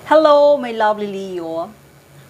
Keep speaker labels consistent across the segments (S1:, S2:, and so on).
S1: Hello, my lovely Leo.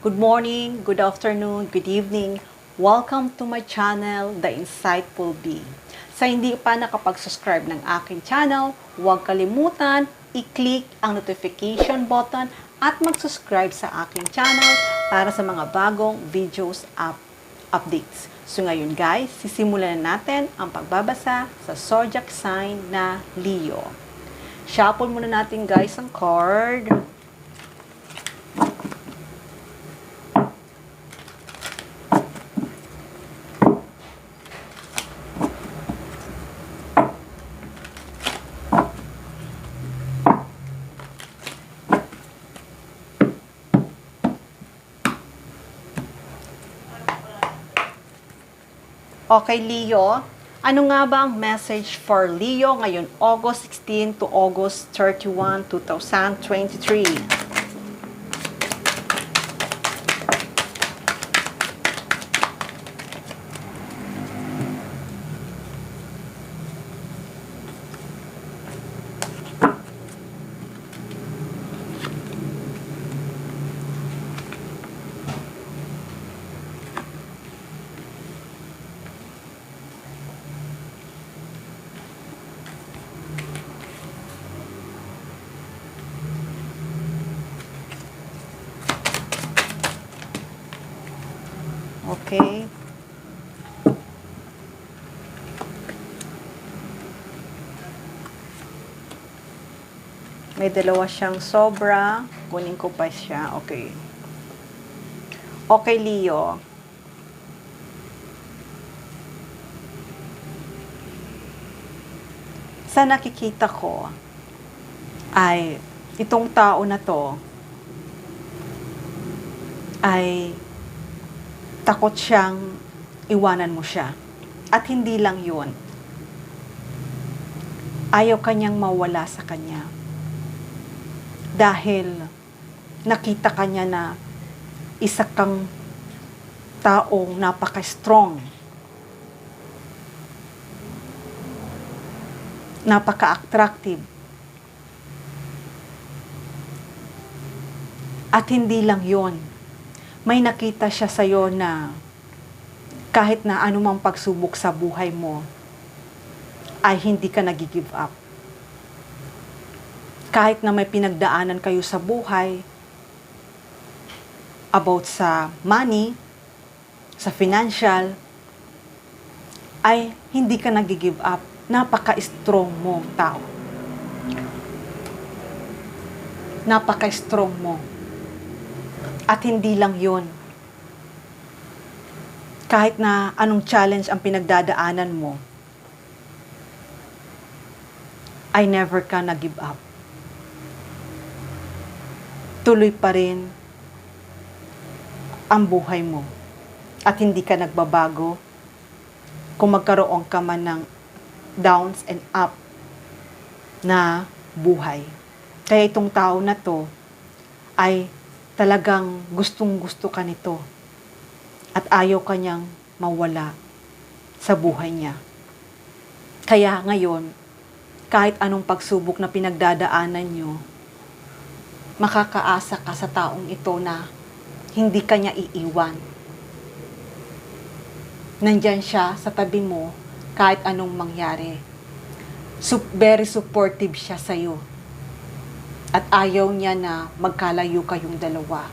S1: Good morning, good afternoon, good evening. Welcome to my channel, The Insightful Bee. Sa hindi pa nakapag-subscribe ng aking channel, huwag kalimutan i-click ang notification button at mag-subscribe sa aking channel para sa mga bagong videos updates. So ngayon guys, sisimulan na natin ang pagbabasa sa zodiac sign na Leo. Shuffle muna natin guys ang card. Okay, Leo. Ano nga ba ang message for Leo ngayon, August 16 to August 31, 2023? Okay. May dalawa siyang sobra. Kunin ko pa siya. Okay. Okay, Leo. Sa nakikita ko ay itong tao na to ay takot siyang iwanan mo siya. At hindi lang yun. Ayaw kanyang mawala sa kanya. Dahil nakita kanya na isa kang taong napaka-strong. Napaka-attractive. At hindi lang yun. May nakita siya sa'yo na kahit na anumang pagsubok sa buhay mo, ay hindi ka nag-give up. Kahit na may pinagdaanan kayo sa buhay, about sa money, sa financial, ay hindi ka nag-give up. Napaka-strong mong tao. Napaka-strong mo. At hindi lang yon. Kahit na anong challenge ang pinagdadaanan mo, ay never ka na-give up. Tuloy pa rin ang buhay mo. At hindi ka nagbabago kung magkaroon ka man ng downs and up na buhay. Kaya itong tao na to ay talagang gustong-gusto ka nito at ayaw kanyang mawala sa buhay niya. Kaya ngayon, kahit anong pagsubok na pinagdadaanan nyo, makakaasa ka sa taong ito na hindi kanya iiwan. Nandyan siya sa tabi mo kahit anong mangyari. Very supportive siya sa'yo. At ayaw niya na magkalayo kayong dalawa.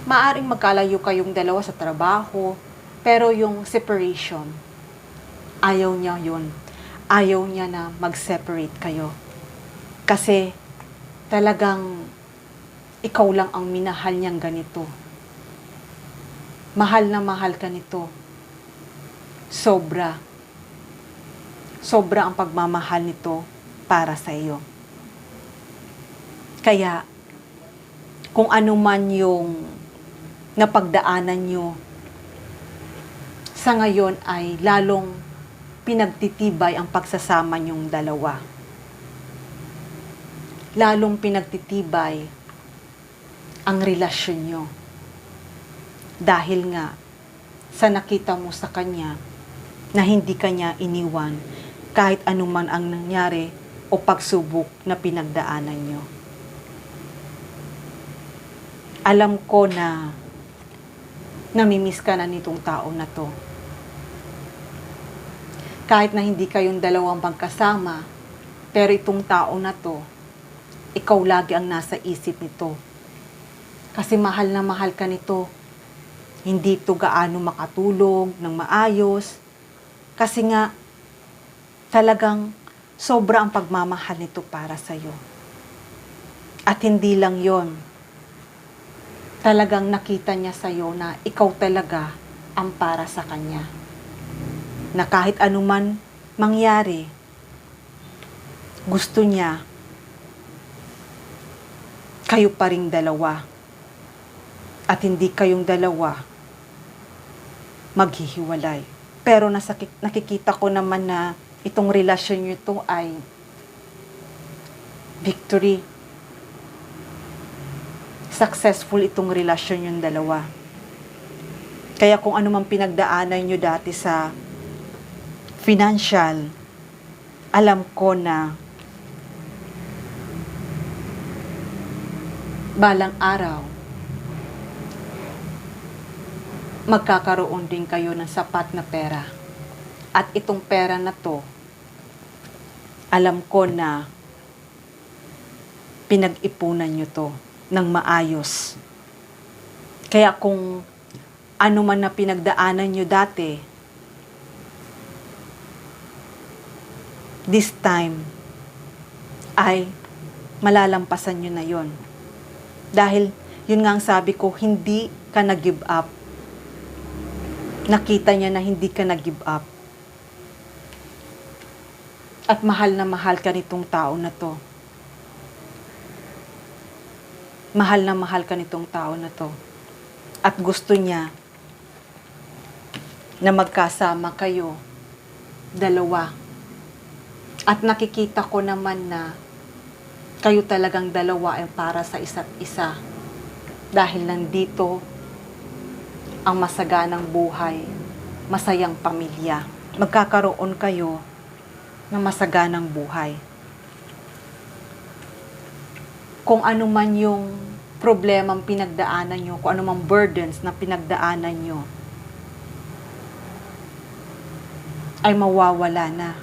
S1: Maaring magkalayo kayong dalawa sa trabaho, pero yung separation, ayaw niya yun. Ayaw niya na mag-separate kayo. Kasi talagang ikaw lang ang minahal niyang ganito. Mahal na mahal ka nito. Sobra. Sobra ang pagmamahal nito para sa iyo. Kaya, kung ano man yung napagdaanan nyo, sa ngayon ay lalong pinagtitibay ang pagsasama nyong dalawa. Lalong pinagtitibay ang relasyon nyo. Dahil nga, sa nakita mo sa kanya, na hindi kanya iniwan, kahit anuman ang nangyari o pagsubok na pinagdaanan nyo. Alam ko na namimiss ka na nitong tao na to. Kahit na hindi kayong dalawang magkasama, pero itong tao na to, ikaw lagi ang nasa isip nito. Kasi mahal na mahal ka nito. Hindi to gaano makatulog ng maayos. Kasi nga, talagang sobra ang pagmamahal nito para sa'yo. At hindi lang yon, talagang nakita niya sa'yo na ikaw talaga ang para sa kanya. Na kahit anuman mangyari, gusto niya kayo pa ring dalawa. At hindi kayong dalawa maghihiwalay. Pero nakikita ko naman na itong relasyon nyo ito ay victory. Successful itong relasyon yung dalawa. Kaya kung ano mang pinagdaanan nyo dati sa financial, alam ko na balang araw, magkakaroon din kayo ng sapat na pera. At itong pera na to, alam ko na pinag-ipunan nyo to ng maayos. Kaya kung ano man na pinagdaanan nyo dati, this time ay malalampasan nyo na yon. Dahil yun nga ang sabi ko, hindi ka nag-give up. Nakita niya na hindi ka nag-give up. At mahal na mahal ka nitong tao na to. Mahal na mahal ka nitong tao na to. At gusto niya na magkasama kayo, dalawa. At nakikita ko naman na kayo talagang dalawa ay para sa isa't isa. Dahil nandito ang masaganang buhay, masayang pamilya. Magkakaroon kayo ng masaganang buhay. Kung ano man yung problemang pinagdaanan nyo, kung ano mang burdens na pinagdaanan nyo, ay mawawala na.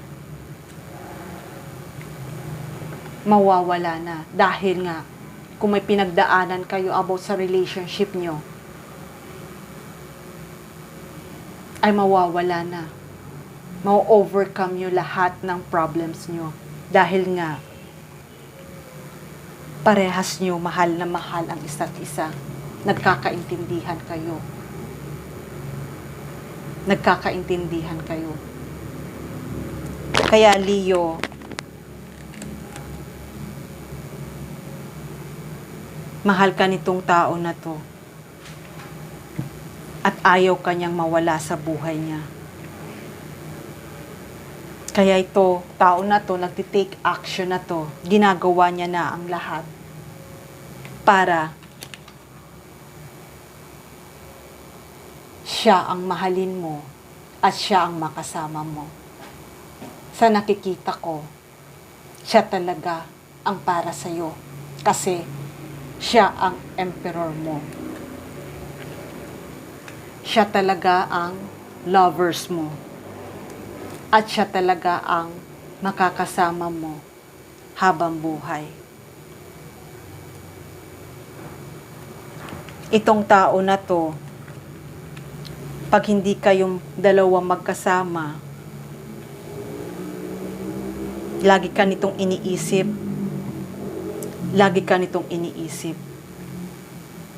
S1: Mawawala na. Dahil nga, kung may pinagdaanan kayo about sa relationship nyo, ay mawawala na. Ma-overcome nyo lahat ng problems nyo. Dahil nga, parehas nyo mahal na mahal ang isa't isa. Nagkakaintindihan kayo. Nagkakaintindihan kayo. Kaya Leo, mahal ka nitong tao na to. At ayaw kanyang mawala sa buhay niya. Kaya ito, tao na to, nagtitake action na to, ginagawa niya na ang lahat para siya ang mahalin mo at siya ang makasama mo. Sa nakikita ko, siya talaga ang para sa'yo kasi siya ang emperor mo. Siya talaga ang lovers mo. At siya talaga ang makakasama mo habang buhay. Itong tao na to, pag hindi kayong dalawa magkasama, lagi ka nitong iniisip. Lagi ka nitong iniisip.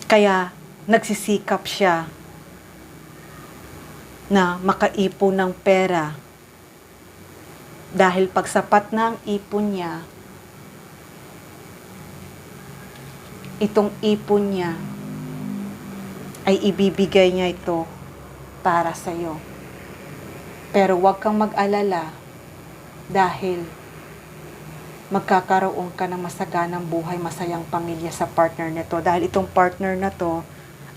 S1: Kaya nagsisikap siya na makaipon ng pera. Dahil pag sapat na ang ipon niya, itong ipon niya ay ibibigay niya ito para sa iyo. Pero huwag kang mag-alala dahil magkakaroon ka ng masaganang buhay, masayang pamilya sa partner nito. Dahil itong partner na to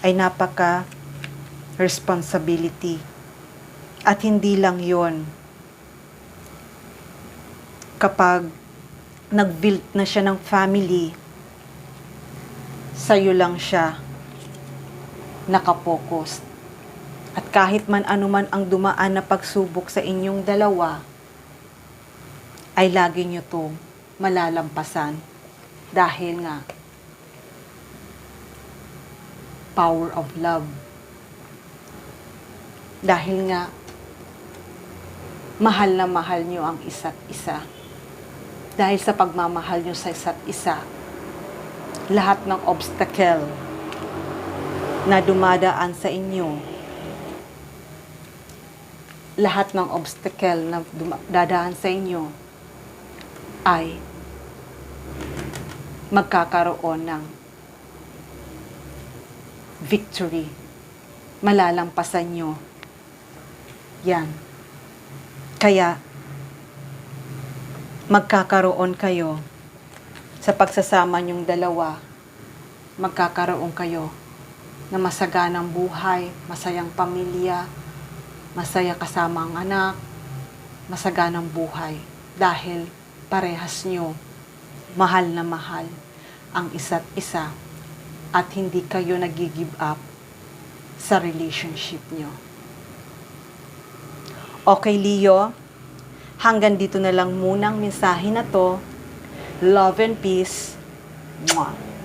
S1: ay napaka-responsibility. At hindi lang yon. Kapag nag-build na siya ng family, sa'yo lang siya nakapokus. At kahit man anuman ang dumaan na pagsubok sa inyong dalawa, ay lagi nyo to malalampasan. Dahil nga, power of love. Dahil nga, mahal na mahal nyo ang isa't isa. Dahil sa pagmamahal nyo sa isa't isa, lahat ng obstacle na dumadaan sa inyo, lahat ng obstacle na dadaan sa inyo, ay magkakaroon ng victory. Malalampasan nyo yan. Kaya, magkakaroon kayo sa pagsasama nyong dalawa, magkakaroon kayo na masaganang buhay, masayang pamilya, masaya kasama ang anak, masaganang buhay. Dahil parehas nyo mahal na mahal ang isa't isa at hindi kayo nag-give up sa relationship nyo. Okay, Leo, hanggang dito na lang munang mensahe na to. Love and peace. Mwah.